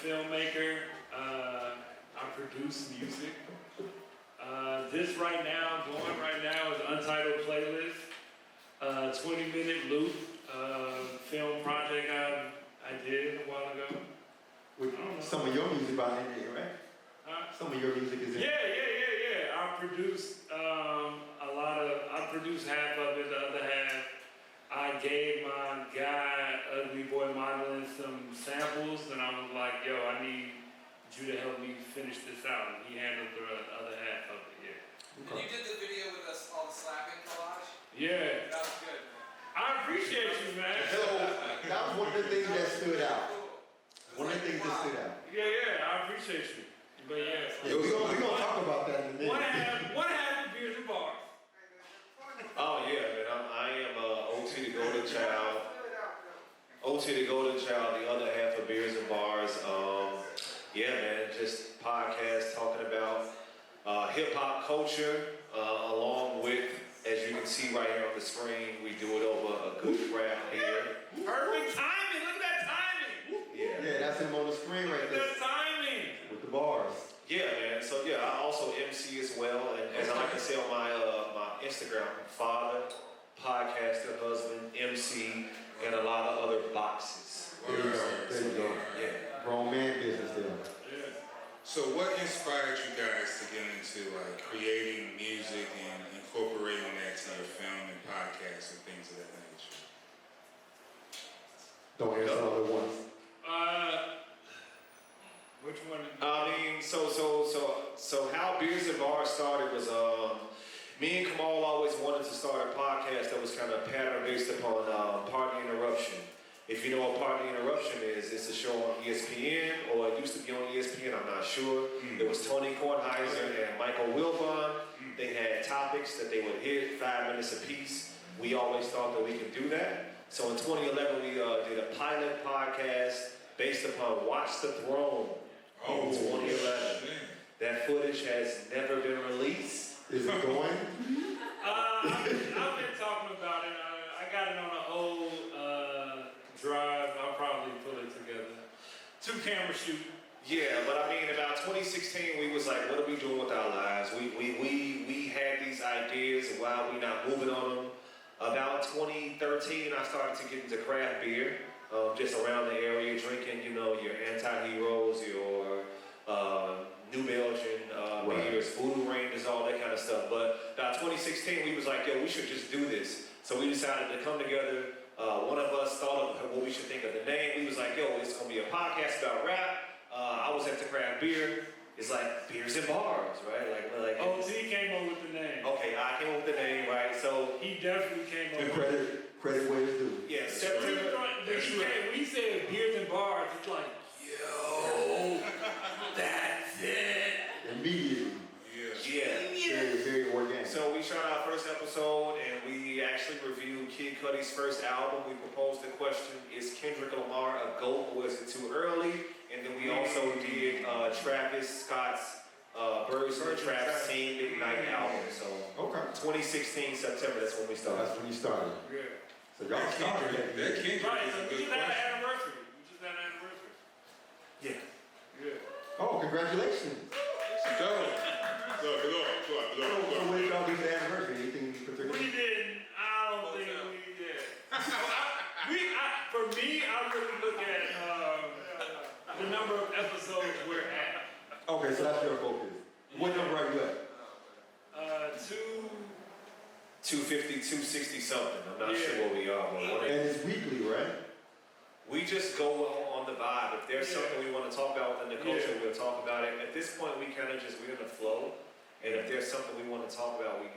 filmmaker. I produce music. This right now, going right now, is Untitled Playlist. 20-minute loop film project I did a while ago. With some of your music behind it, right? Some of your music is in. Yeah. I produced I produced half of it, the other half. I gave my guy, Ugly Boy Modeling, some samples, and I was like, yo, I need you to help me finish this out. And he handled the other half of it, yeah. And you did the video with us, all the slapping collage? Yeah. That was good, man. I appreciate you, man. So, that was one of the things that stood out. One of the things that stood out. Yeah, I appreciate you. But yeah. We're gonna talk about that in a minute. One half of Beers and Bars. Oh yeah, man. I am OT the Golden Child. OT the Golden Child. The other half of Beers and Bars. Yeah, man. Just podcast talking about hip hop culture, along with, as you can see right here on the screen, we do it over a good craft beer. Perfect timing. Look at that timing. Yeah, that's him on the screen right there. Look at that timing. With the bars. Yeah, man. So yeah, I also MC as well, and as I like to say on my my Instagram, father, podcaster, husband, MC, and a lot of other boxes. There you go. Yeah. Grown man business there. Yeah. So what inspired you guys to get into like creating music and incorporating that to your film and podcasts and things of that nature? Don't answer all at once. Which one? I mean, so how Beers and Bars started was me and Kamal always wanted to start a podcast that was kind of pattern based upon Party Interruption. If you know what Party Interruption is, it's a show on ESPN, or it used to be on ESPN, I'm not sure. It was Tony Kornheiser and Michael Wilbon. They had topics that they would hit 5 minutes apiece. We always thought that we could do that. So in 2011, we did a pilot podcast based upon Watch the Throne. In 2011. That footage has never been released. Is it going? I've been talking about it. I got it on an old drive. I'll probably pull it together. 2 camera shoot. Yeah, but I mean, about 2016, we was like, what are we doing with our lives? We had these ideas, and why are we not moving on them? About 2013, I started to get into craft beer. Just around the area, drinking, you know, your Anti-Heroes, your New Belgian beers, Voodoo Rangers, all that kind of stuff. But about 2016, we was like, yo, we should just do this. So we decided to come together. One of us thought of what we should think of the name. We was like, yo, it's gonna be a podcast about rap. I was into craft beer. It's like Beers and Bars, right? Like OT came up with the name. Okay, I came up with the name, right? So He definitely came up with it. Credit where it's due. yeah, September. We said Beers and Bars. It's like, yo, that's it. Immediately. Yeah. Very, very organic. So we shot our first episode, and we actually reviewed Kid Cudi's first album. We proposed the question, is Kendrick Lamar a GOAT, or is it too early? And then we also did Travis Scott's Birds in the Trap Same Midnight album. So 2016 September, that's when we started. That's when you started. Yeah. So y'all started that. That Kendrick Right, is so a we good just had question. an anniversary. Yeah. Yeah. Oh, congratulations. So what did y'all do for the anniversary? Anything in particular? We didn't. I don't think we did. For me, I really look at the number of episodes we're at. Okay, so that's your focus. What number are you at? 250, 260 something. I'm not sure what we are. But And it's weekly, right? we just go on the vibe. If there's something we want to talk about within the culture, we'll talk about it. At this point, we kind of just, we're in the flow. And if there's something we want to talk about, we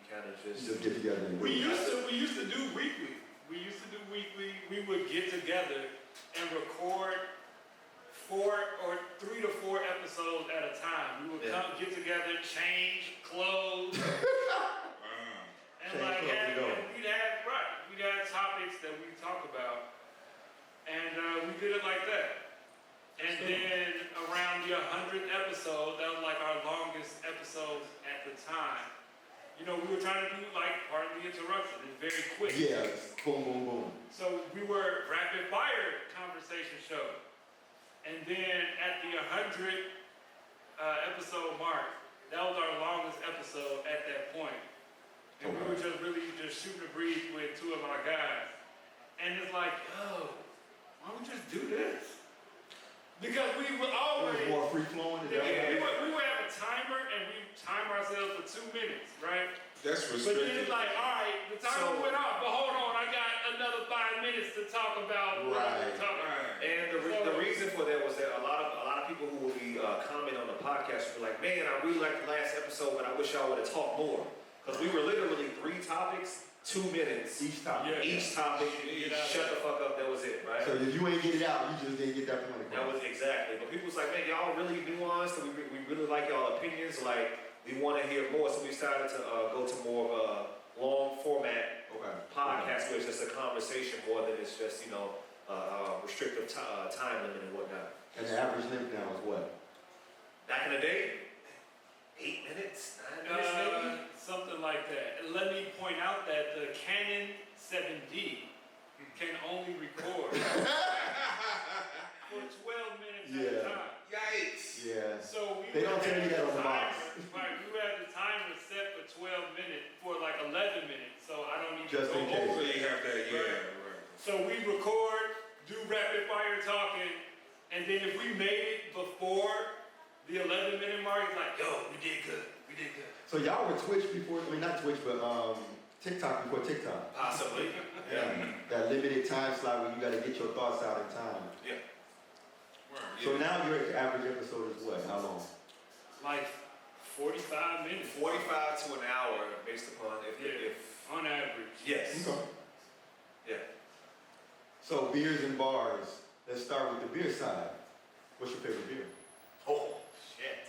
kind of just get together and do We it. used to do weekly. We would get together and record 3 to 4 episodes at a time. We would come get together, change clothes, and we'd have topics that we talk about, and we did it like that. And then around the 100th episode, that was like our longest episodes at the time. You know, we were trying to do like part of the interruption. It's very quick. Yes, boom, boom, boom. So we were rapid fire conversation show. And And then at the 100 episode mark, that was our longest episode at that point. And we were just really just shooting the breeze with two of our guys. And it's like, yo, why don't we just do this? Because we would always... It was more free flowing. We would have a timer and we time ourselves for 2 minutes, right? That's But then restricted. it's like, all right, the timer went off, but hold on, I got another 5 minutes to talk about what we're talking about. And the reason for that was that a lot of people who will be commenting on the podcast were like, man, I really liked the last episode, but I wish y'all would have talked more. Because we were literally 3 topics, 2 minutes. Each topic. Yeah. Each topic, shut the fuck up, that was it, right? So if you ain't get it out, you just didn't get that point That across. was exactly. But people was like, man, y'all really nuanced, and we really like y'all opinions, like, we want to hear more, so we started to go to more of a long format podcast where it's just a conversation more than it's just, restrictive time limit and whatnot. And the average length now is what? Back in the day, 8 minutes, 9 minutes maybe? Something like that. And let me point out that the Canon 7D can only record for 12 minutes at a time. Yikes. Yeah. So we They don't would tell you have that on the the box. timer, right, we would have the timer set for 12 minutes, for like 11 minutes, so I don't need to Just go in case. over So it. you have that, right. So we record, do rapid fire talking, and then if we made it before the 11-minute mark, it's like, yo, we did good. So y'all were Twitch before, I mean not Twitch, but TikTok before TikTok. Possibly. Yeah. That limited time slot where you gotta get your thoughts out in time. Yeah. So now your average episode is what? How long? Like 45 minutes. 45 to an hour based upon if On average. yes. Okay. Yeah. So beers and bars. Let's start with the beer side. What's your favorite beer? Oh shit.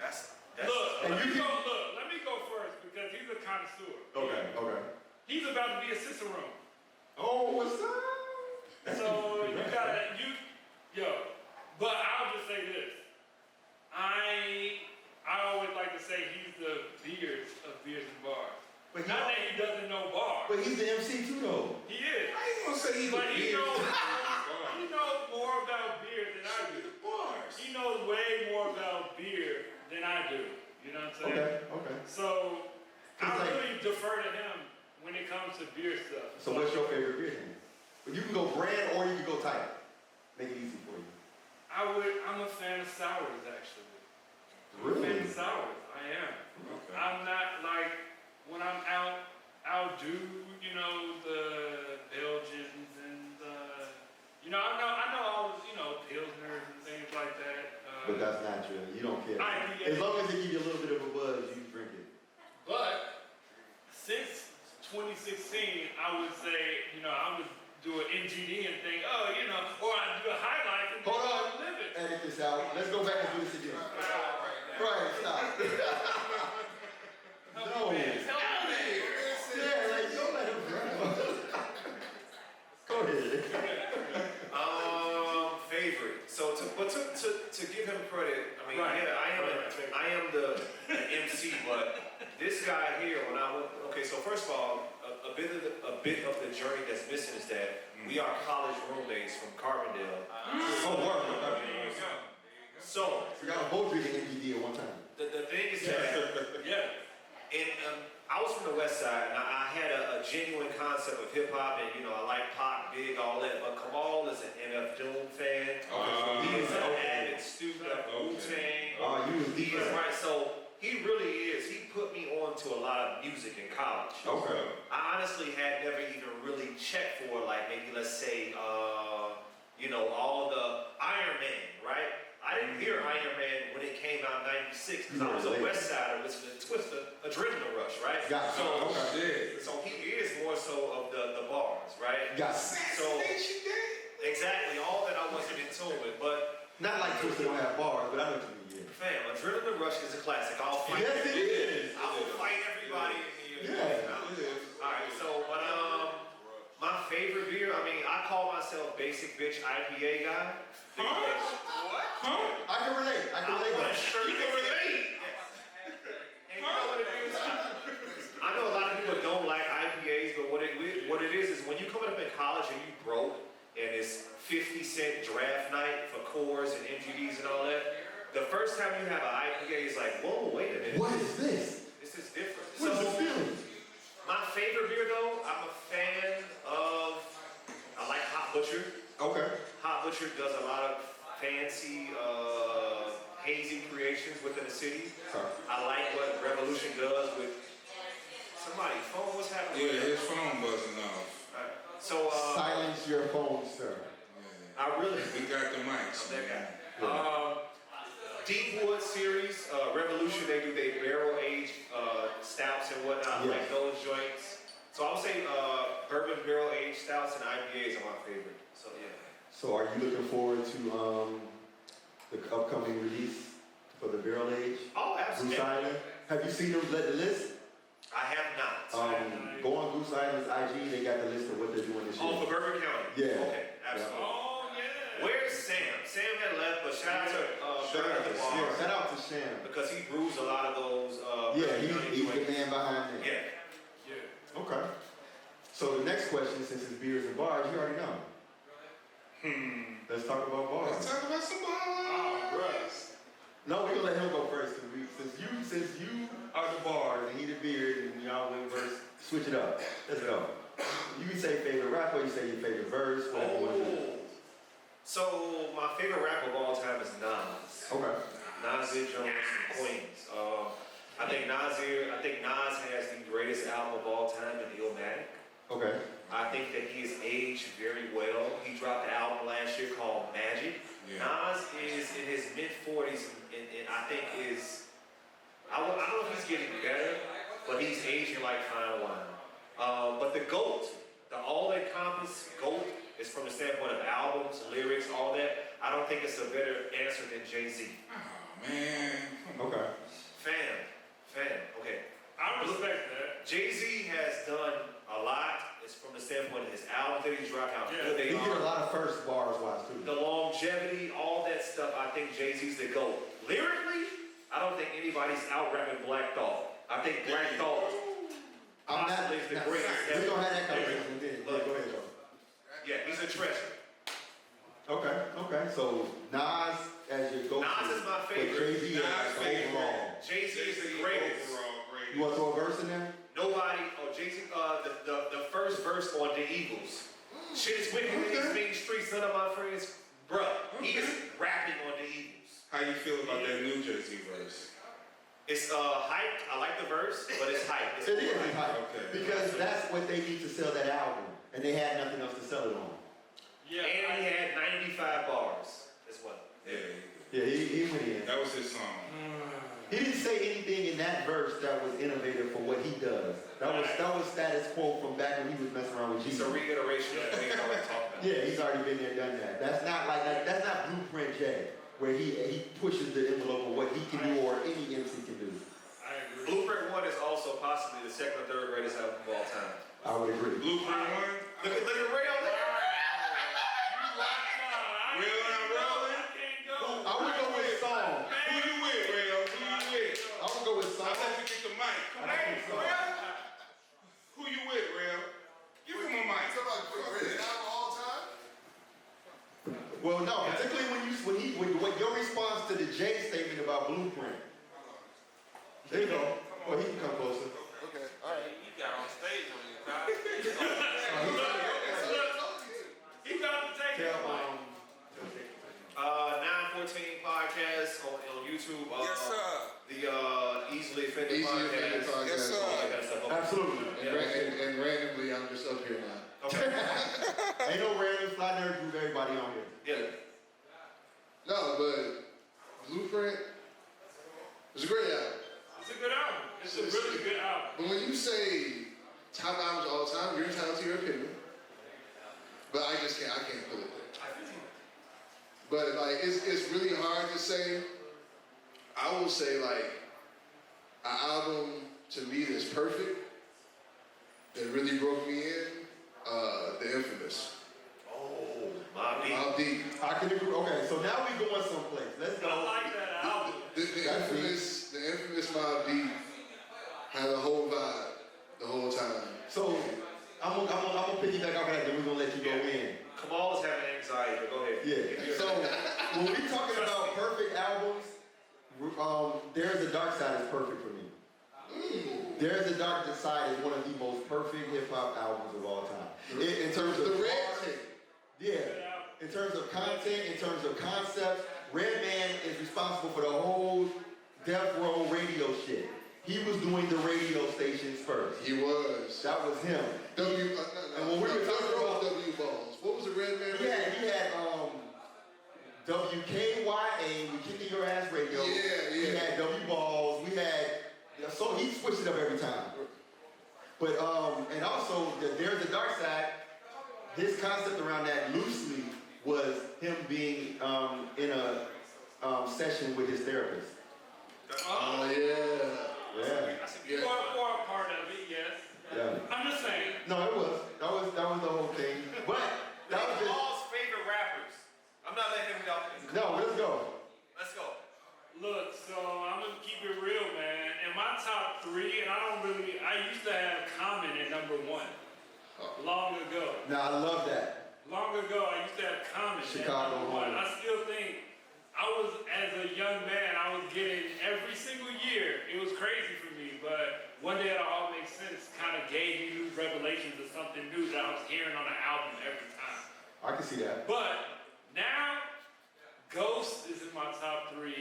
That's Look, And let you me go first because he's a connoisseur. Okay. He's about to be a Cicerone. Oh, what's up? So you gotta, but I'll just say this. I always like to say he's the beers of beers and bars. But Not that he doesn't know bars. But he's the MC too though. He is. I ain't gonna say he's But a he beer. knows more about beer than I do. Bars. He knows way more about beer than I do. You know what I'm saying? Okay. So I It's like- really defer to him when it comes to beer stuff. So what's your favorite beer then? But you can go brand or you can go type. Make it easy for you. I'm a fan of sours actually. I'm a fan of sours. I am. Okay. I'm not like when I'm out. I'll do the Belgians and I know all the Pilsners and things like that. But that's not true. You don't care. IPA. As long as they give you a little bit of a buzz, you drink it. But since 2016, I would say I would do an MGD and think, or I do a highlight and Hold on. live it. Edit this out. Let's go back and do this again. Right, stop. No. Yeah, like don't let him drown. Go ahead. Favorite. So to give him credit, I mean, Right. yeah, I am the MC, but this guy here, when I went, okay, so first of all, a bit of the journey that's missing is that we are college roommates from Carbondale. Oh, word. So We got both drinking MPD at one time. the thing is that, and I was from the West Side, and I had a genuine concept of hip hop, and I like pop, big, all that. But Kamal is an MF Doom fan. He is an avid student of Wu-Tang. Oh, you was He deep. is right. So he really is. He put me on to a lot of music in college. Okay. I honestly had never even really checked for maybe let's say all the Iron Man, right? I didn't hear Iron Man when it came out in '96 because I was a West Sider listening to Twister, Adrenaline Rush, right? Got you. Okay. So he is more so of the bars, right? Got you. So exactly all that I wasn't in tune with, but Not like Twisted don't have bars, but I know what you mean. fam, Adrenaline Rush is a classic. I'll fight. Yes, it is. I will fight everybody in here. Yeah. All right, so but my favorite beer. I mean, I call myself basic bitch IPA guy. What? I can relate. You can relate. And you know what it is? I know a lot of people don't like IPAs, but what it is when you coming up in college and you broke and it's 50-cent draft night for cores and MGDs and all that. The first time you have an IPA, it's like, whoa, wait a minute. What is this? This is different. What is the feeling? My favorite beer though, I'm a fan of, I like Hot Butcher. Okay. Hot Butcher does a lot of fancy, hazy creations within the city. Sorry. I like what Revolution does with somebody's phone. What's happening? Yeah, his phone buzzing off. So, Silence your phone, sir. Yeah. I really. We got the mics. That guy. Deepwood series, Revolution, they do their barrel aged stouts and whatnot, like those joints. So I would say bourbon barrel aged stouts and IPAs are my favorite. So yeah. So are you looking forward to the upcoming release for the barrel age? Oh, absolutely. Goose Island? Have you seen the list? I have not. Go on Goose Island's IG, they got the list of what they're doing this year. Oh, for Bourbon County? Yeah. Okay, absolutely. Oh, yeah. Where's Sam? Sam had left, but shout out to Bourbon Bar. Yeah, shout out to Sham. Because he brews a lot of those Yeah, Bourbon County he's the joints. man behind that. Yeah. Okay. So the next question, since it's beers and bars, you already know. Let's talk about bars. Let's talk about some bars. Oh, bruh. No, we're gonna let him go first, cause since you are the bars and he the beer and y'all went verse, switch it up. Let's go. You can say favorite rapper, you say your favorite verse, whatever you want to do. So my favorite rapper of all time is Nas. Okay. Nasir Jones from Queens. I think Nas has the greatest album of all time in Illmatic. Okay. I think that he has aged very well. He dropped an album last year called Magic. Yeah. Nas is in his mid-40s and I think I don't know if he's getting better, but he's aging like fine wine. But the GOAT, the all-encompassing GOAT, is from the standpoint of albums, lyrics, all that. I don't think it's a better answer than Jay-Z. Oh, man. Okay. Fan, okay. I respect that. Jay-Z has done a lot. It's from the standpoint of his albums that he's dropped, how good they He did a are. lot of first bars wise too. The longevity, all that stuff, I think Jay-Z's the GOAT. Lyrically, I don't think anybody's out-rapping Black Thought. I think Black Thought possibly is the greatest We're ever. gonna have that conversation then. Yeah, go ahead, though. Yeah, he's a treasure. Okay. So Nas as your go-to. Nas is my favorite. But Jay-Z Nas as favorite. overall. Jay-Z is the greatest. Overall greatest. You want to throw a verse in there? Nobody, Jay-Z, the first verse on The Eagles. Shit is wicked in these mean streets, none of my friends. Bruh, he is rapping on The Eagles. How you feel about that New Jersey verse? It's hyped. I like the verse, but it's hyped. It's It is overhyped. hype. Okay. Because that's what they need to sell that album. And they had nothing else to sell it on. Yeah. And he had 95 bars as well. Yeah. Yeah, he went in. That was his song. He didn't say anything in that verse that was innovative for what he does. That was status quo from back when he was messing around with It's Jesus. a reiteration of what we already talked about. Yeah, he's already been there, done that. That's not that's not Blueprint J, where he pushes the envelope of what he can do or any MC can do. I agree. Blueprint 1 is also possibly the second or third greatest album of all time. I would agree. Blueprint 1. Look at Rail, look at Real not rolling. I can't go. I would go with song. Who you with, Rayo? Who you with? I would go with song. I'll let you get the mic. I would go with song. Who you with, Rayo? Give him a mic. Well, no, particularly when your response to the J statement about Blueprint. There you go. Well, he can come closer. Okay, all right. You got on stage on your car. He got to take it. Tell 914 podcast on YouTube. Yes, sir. The Easily Offended Easy podcast. Offended podcast. Yes, sir. All that kind of stuff. Absolutely. And randomly, I'm just up here now. Okay. Ain't no random fly nerd group, everybody on here. Yeah. No, but Blueprint is a great album. It's a good album. It's a really good album. But when you say top albums all the time, you're entitled to your opinion. But I can't put it there. But like, it's really hard to say. I will say like, an album to me that's perfect, that really broke me in, The Infamous. Oh, my Mobb Deep. I can agree. Okay, so now we going someplace. Let's go. I like that album. The infamous Mobb Deep had a whole vibe the whole time. So I'm gonna piggyback off of that, then we're gonna let you go in. Kamal is having anxiety, but go ahead. Yeah. So when we talking about perfect albums, There's a Dark Side is perfect for me. There's a Dark Side is one of the most perfect hip hop albums of all time. In terms of The Red bars, Tape. yeah. In terms of content, in terms of concepts, Redman is responsible for the whole Death Row radio shit. He was doing the radio stations first. He was. That was him. And when we were talking about W Balls, what was the Redman? he had WKYA, We Kicking Your Ass Radio. Yeah. We had W Balls. We had, so he switched it up every time. But and also There's a Dark Side. His concept around that loosely was him being in a session with his therapist. Oh yeah. Yeah. For a part of it, yes. Yeah. I'm just saying. No, it was. That was the whole thing. But that was just. All's favorite rappers. I'm not letting him go. No, let's go. Let's go. Look, so I'm gonna keep it real, man. In my top 3, and I used to have Common at number 1. Long ago. Now I love that. Long ago, I used to have Common Chicago at number 1. home. I still think, as a young man, I was getting every single year. It was crazy for me, but one day it all makes sense. Kind of gave me new revelations of something new that I was hearing on an album every time. I can see that. But now, Ghost is in my top 3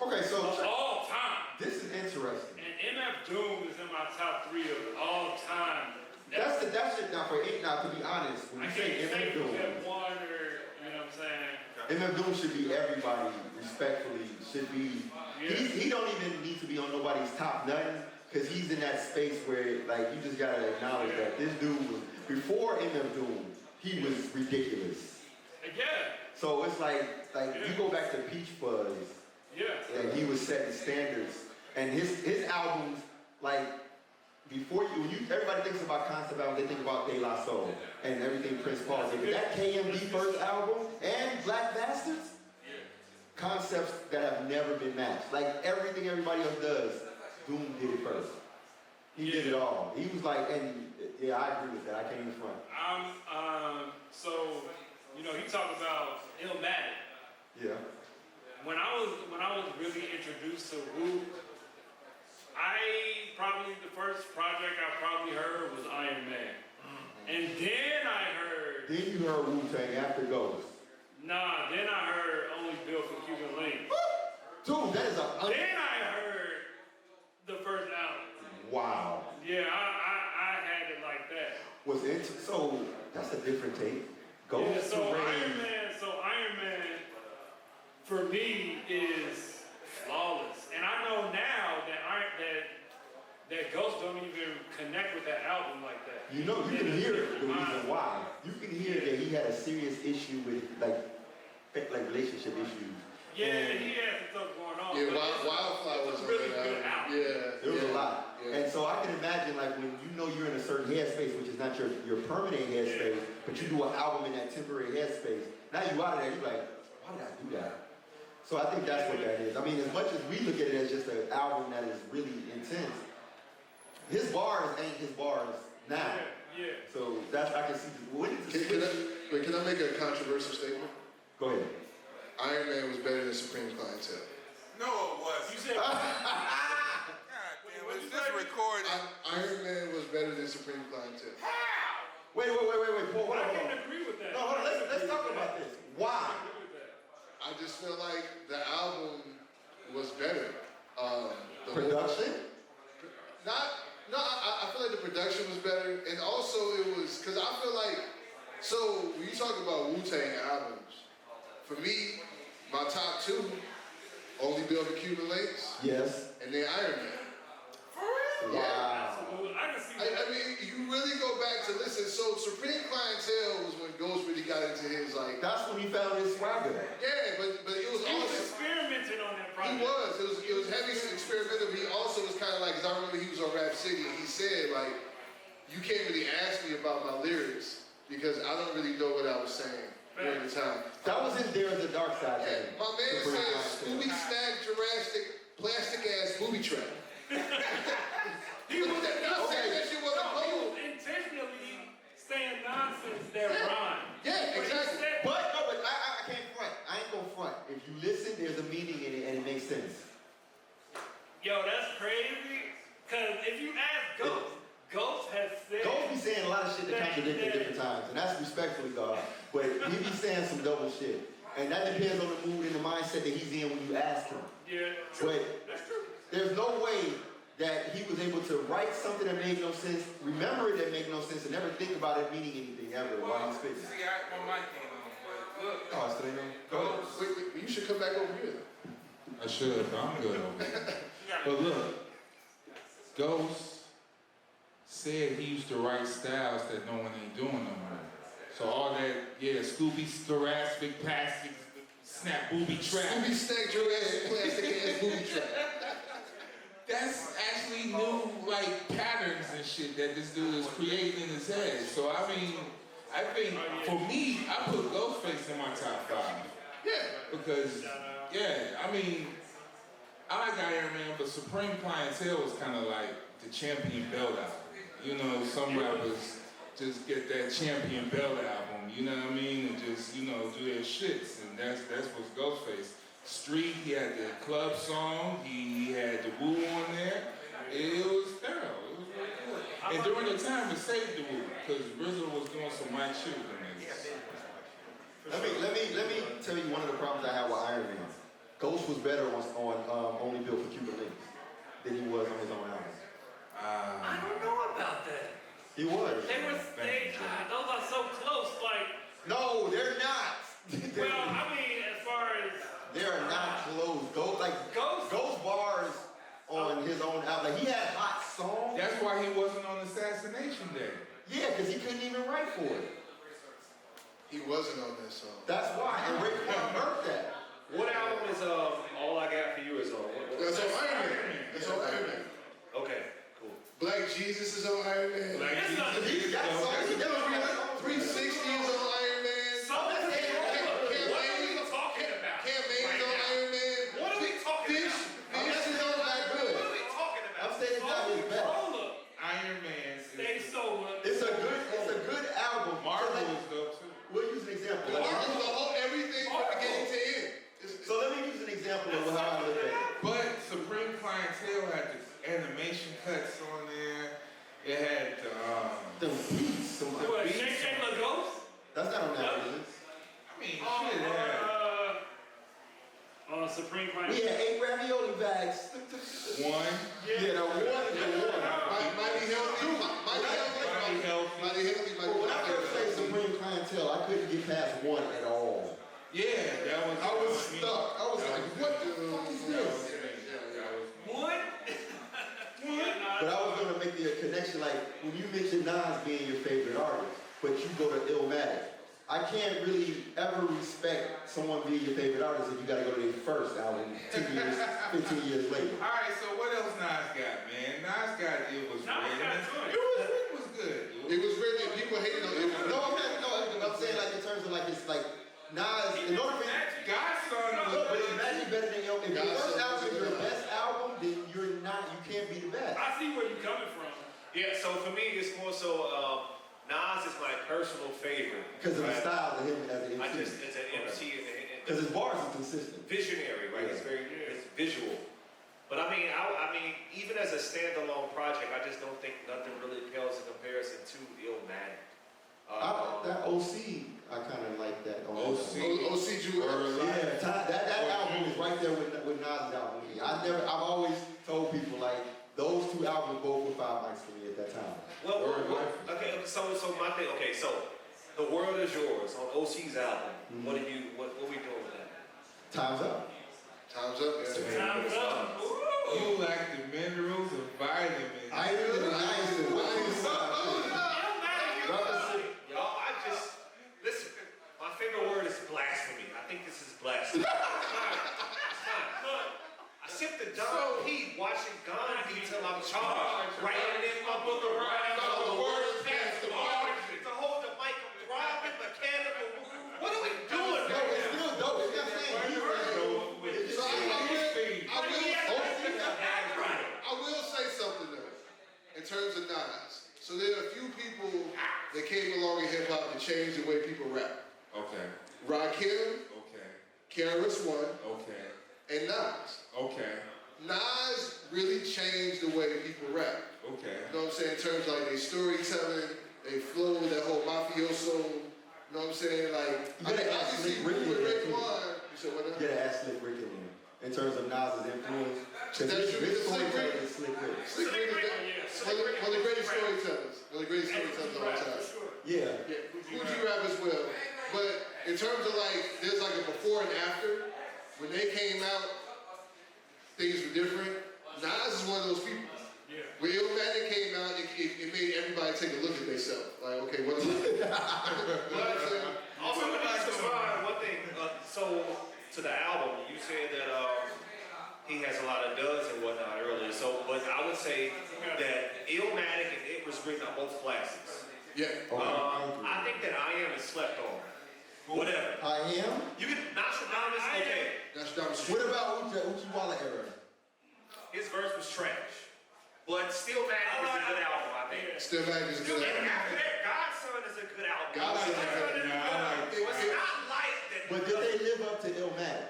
Okay, so of all time. this is interesting. And MF Doom is in my top 3 of all time. That's shit now for eight. Now to be honest, when I you can't say say MF Doom, that one or, you know what I'm saying? MF Doom should be everybody. Respectfully, should be. Yeah. He don't even need to be on nobody's top nothing, cause he's in that space where like you just gotta acknowledge that this dude was before MF Doom. He was ridiculous. Yeah, So it's like you go back to Peach Fuzz. yeah. And he was setting standards. And his albums, like, before everybody thinks about concept albums, they think about De La Soul and everything Prince Paul did. But that KMD first album and Black Bastards, concepts that have never been matched. Like everything everybody else does, Doom did it first. He did it all. He was like, and yeah, I agree with that. I can't even front. So, you know, he talked about Illmatic. Yeah. When I was really introduced to Wu, the first project I probably heard was Iron Man. And then I heard, Then you heard Wu-Tang after Ghost. nah, then I heard Only Built for Cuban Links. Dude, that is Then I heard the first album. wow. Yeah, I had it like that. So that's a different take. Ghost Yeah, so to Iron Rain. Man, for me is flawless. And I know now that Ghost don't even connect with that album like that. You know, you can hear the reason why. You can hear that he had a serious issue with like relationship issues. Yeah, And he had some stuff going on. Yeah, but Wildflower was it's a on really that good album. Yeah. there was a lot. Yeah. And so I can imagine like when you know you're in a certain headspace, which is not your permanent headspace, but you do an album in that temporary headspace. Now you out of there, you're like, why did I do that? So I think that's what that is. I mean, as much as we look at it as just an album that is really intense, his bars ain't his bars now. Yeah. So that's, I can see, when did the Can I make a controversial statement? Go ahead. Iron Man was better than Supreme Clientele. No, it wasn't. You said, God damn, is this recorded? Iron Man was better than Supreme Clientele. Wait, Paul, I hold on. can agree with that. No, hold on, let's talk about this. Why? I agree with that. I just feel like the album was better. The Production? I feel like the production was better, and also it was because I feel like so when you talk about Wu-Tang albums, for me, my top 2, Only Built for Cuban Links, Yes. and then Iron Man. For real? Wow. Absolutely. I can see that. I mean, you really go back to listen. So Supreme Clientele was when Ghost really got into his like. That's when he found his swagger. Yeah, but it was He was also. experimenting on that He project. was heavy experimental. But he also was kind of like, cause I remember he was on Rap City and he said like, you can't really ask me about my lyrics because I don't really know what I was saying during the time. That was in There's a Dark Side Yeah, thing. my man Supreme said, Clientele. Scooby Snack Jurassic plastic ass booby trap. He was Not saying that shit wasn't no, he cold. was intentionally saying nonsense that rhymed. respectfully, God, but he be saying some double shit. And that depends on the mood and the mindset that he's in when you ask him. Yeah, But that's true. there's no way that he was able to write something that made no sense, remember it that made no sense, and never think about it meaning anything ever while he's spitting. See, my mic ain't on, but look. Oh, it's still on. Go ahead. Wait, you should come back over here. I should, but I'm good over here. But look, Ghost said he used to write styles that no one ain't doing no more. So all that, Scooby, Scholastic, plastic, snap booby trap. Scooby snagged your ass, plastic ass booby trap. That's actually new, like, patterns and shit that this dude is creating in his head. So, I mean, I think, for me, I put Ghostface in my top 5. Yeah. Because, I mean, I like Iron Man, but Supreme Clientele was kind of like the champion belt album. You know, some rappers just get that champion belt album, you know what I mean? And just, do their shits. And that's what's Ghostface. Street, he had the club song, he had the Woo on there. It was thorough, it was really good. And during the time, it saved the Woo, because RZA was doing some white shit with them niggas. Let me tell you one of the problems I have with Iron Man. Ghost was better on Only Built for Cuban Links than he was on his own album. I don't know about that. He was. Those are so close, like. No, they're not. Well, I mean, as far as. They are not close. Ghost bars on his own album. Like, he had hot songs. That's why he wasn't on Assassination Day. Yeah, because he couldn't even write for it. He wasn't on that song. That's why. And Raekwon murked that. What album is All I Got For You is on? That's on Iron Man. That's on Iron Man. Okay, cool. Black Jesus is on Iron Man. Black Jesus. He got songs. He never really 360 is on Iron Man. Campaign is on Iron Man. What are we talking Fish about? is on that good. What are we talking about? I'm saying it's not his best. Hold up. Iron Man. Stay sober. It's a good album. Marvel is dope too. We'll use an example. Everything from beginning to end. So let me use an example of how I look at it. But Supreme Clientele had the animation cuts on there. It had The beats. What, Shake the Ghost? That's not on that list. I mean, shit, it had Supreme Client. We had 8 ravioli bags. one. Yeah, the one is the one. Mighty Healthy. Mighty Healthy. Well, when I first say Supreme Clientele, I couldn't get past one at all. Yeah, that was. I was stuck. I was like, what the fuck is this? What? But I was gonna make the connection, like when you mention Nas being your favorite artist, but you go to Illmatic. I can't really ever respect someone being your favorite artist if you gotta go to their first album 10 years, 15 years later. All right, so what else Nas got, man? Nas got It Was Written. It was good. It was written and people hated on it. I'm saying like in terms of like it's like Nas, in order for God's Son was but it's Magic better than your, if your first album is your best album, then you can't be the best. I see where you're coming from. Yeah, so for me, it's more so, Nas is my personal favorite. Because of the style of him as an MC. It's an MC. Because his bars are consistent. Visionary, right? Yeah. It's visual. But I mean, even as a standalone project, I just don't think nothing really pales in comparison to Illmatic. That OC, I kind of like that. OC Jewel. Yeah, that album is right there with Nas' album. I've always told people like those two albums both were 5 mics for me at that time. Okay, so my thing. Okay, so The World Is Yours on OC's album. Mm-hmm. What we doing with that? Time's up. Time's up. Yeah. Time's up. You like the minerals and vitamins. I didn't even Y'all, listen, my favorite word is blasphemy. I think this is blasphemy. It's fine. I sipped the Don P watching Gandhi till I'm charged. Writing in my book of rhymes, all the words past the mark. To hold the mic, I'm throbbing, mechanical. What are we doing? No, it's still dope. It's not saying you I will say something though, in terms of Nas. So there are a few people that came along in hip hop to change the way people rap. Okay. Rakim, Okay. KRS-One, Okay. and Nas. Okay. Nas really changed the way people rap. Okay. You know what I'm saying? In terms of like their storytelling, they flow, that whole mafioso You know what I'm saying? Like, You I gotta mean, ask obviously, Slick Rick with in there, too. Raekwon, you said what? You gotta ask Slick Rick in terms of Nas's influence. Because That's his true. big Slick storyteller Rick. is Slick Rick. Slick Rick is one of the greatest storytellers. One of the greatest storytellers of all time. Yeah. Yeah, Fuji rap as well. But in terms of like, there's like a before and after. When they came out, things were different. Nas is one of those people. Yeah. When Illmatic came out, it made everybody take a look at themselves. Like, okay, what am I? Also, let me just respond one thing. So, to the album, you said that he has a lot of duds and whatnot earlier. So, but I would say that Illmatic and It Was Written are both classics. Yeah. I think that I Am is slept on. Whatever. I Am? You can Nostradamus, okay. That's What about Uchiwala era? His verse was trash. But Still Matic is a good album, I think. Still Matic is Still good. Matic, after that, Godson is a good album. Godson is good. It was not like that. But did they live up to Illmatic?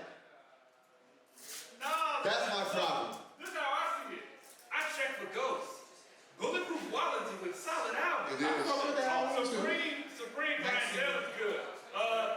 No. That's my problem. This is how I see it. I check for Ghosts. Bulletproof Wallets is a solid album. It is. Fuck with the album too. Supreme Clientele is good.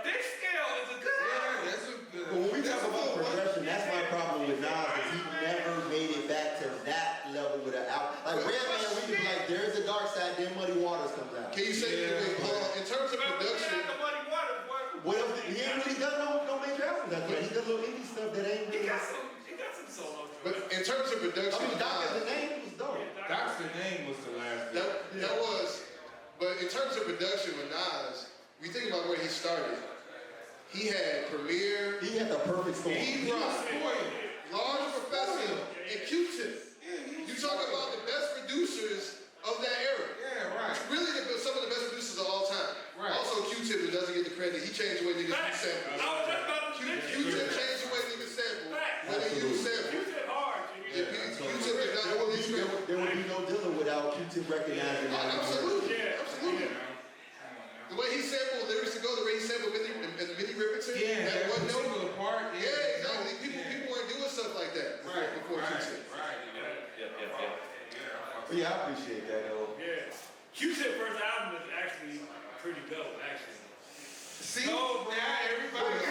Thick Scale is a good Yeah, album. that's a good. But when we talk about progression, that's my problem with Nas, is he never made it back to that level with an album. Like Redman, we can be like, there's a dark side, then Muddy Waters comes out. Can you say, wait, hold on, in terms of But we production, had the Muddy Waters, boy. What else? He ain't really done no major albums after that. He done little indie stuff that ain't He really. got some solos. but in terms of I production, mean, Doctor, the Nas, name was dope. That's the name was the last. that was, but in terms of production with Nas, we think about where he started. He had Premier, He had the perfect storm. he brought Large Professor, and Q-Tip. You talk about the best producers of that era. Yeah, right. Really, some of the best producers of all time. Right. Also, Q-Tip, that doesn't get the credit. He changed the way niggas use samples. I was just about to mention Q-Tip changed the way niggas sample when they use samples. You said hard. Q-Tip did not know these credit. There would be no Dilla without Q-Tip recognizing that. Absolutely, Yeah. absolutely. The way he sampled lyrics to go, the way he sampled Minnie Riperton, Yeah, that one note. single apart. Yeah, exactly. People weren't doing stuff like that before Q-Tip. Right. But yeah, I appreciate that, though. Yeah. Q-Tip first album is actually pretty dope, actually. See, No, bro. now everybody.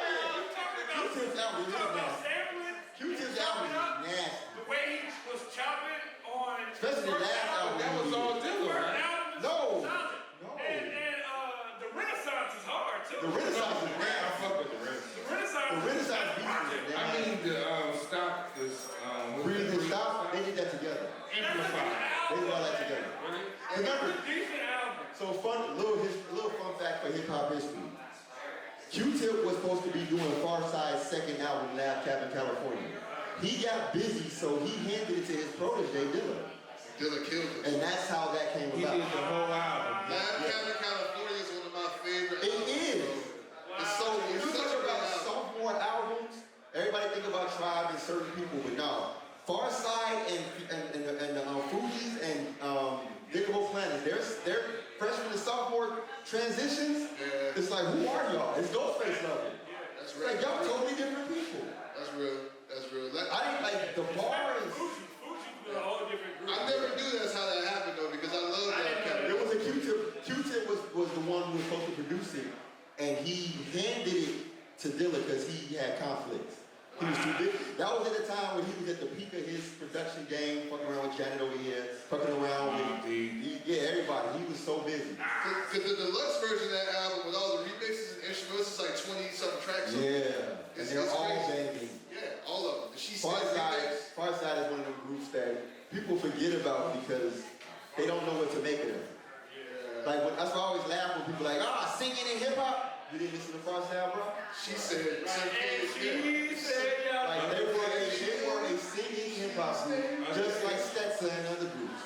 Q-Tip's album is nasty. Sampling, Q-Tip's album is nasty. the way he was chopping on Especially the last album. That was all The Dilla, first right? album is No. solid. No. And the Renaissance is hard too. The Renaissance is I nasty. fuck with the rest. The Renaissance. The Renaissance is beat project. is I mean, the stop this. Breathe and Stop, they did that together. That's a good They did all that album. together. Really? Remember, Decent album. so little fun fact for hip hop history. Q-Tip was supposed to be doing Far Side's second album, Lab Cap in California. He got busy, so he handed it to his protege, Dilla. Dilla killed it. And that's how that came He did the about. whole album. Lab Cabin California is one of my favorite It albums, is. bro. It's so, When it's you such a talk good about album. sophomore albums, everybody think about Tribe and certain people, but no. Far Side and Fugees and Diggable Planets, their freshman to sophomore transitions, Yeah. it's like, who are y'all? It's Ghostface level. That's It's real. like, y'all totally different people. That's real. That's real. I didn't like the bars. Fuji was a whole different group. I never knew that's how that happened though, because I love Lab Cabin. It was a Q-Tip. Q-Tip was the one who was supposed to produce it, and he handed it to Dilla because he had conflicts. He was too big. That was at the time when he was at the peak of his production game, fucking around with Janet over here, fucking around with everybody. He was so busy. Because the deluxe version of that album with all the remixes and instruments, it's like 20-something tracks. Yeah, and they're all banging. Yeah, all of them. She Far said Side remix. is one of them groups that people forget about because they don't know what to make of them. Like that's why I always laugh when people are like, singing in hip hop. You didn't listen to Far Side, bro? She said, And she said, yeah. Like they were a singing hip hop group, just like Stetson and other groups.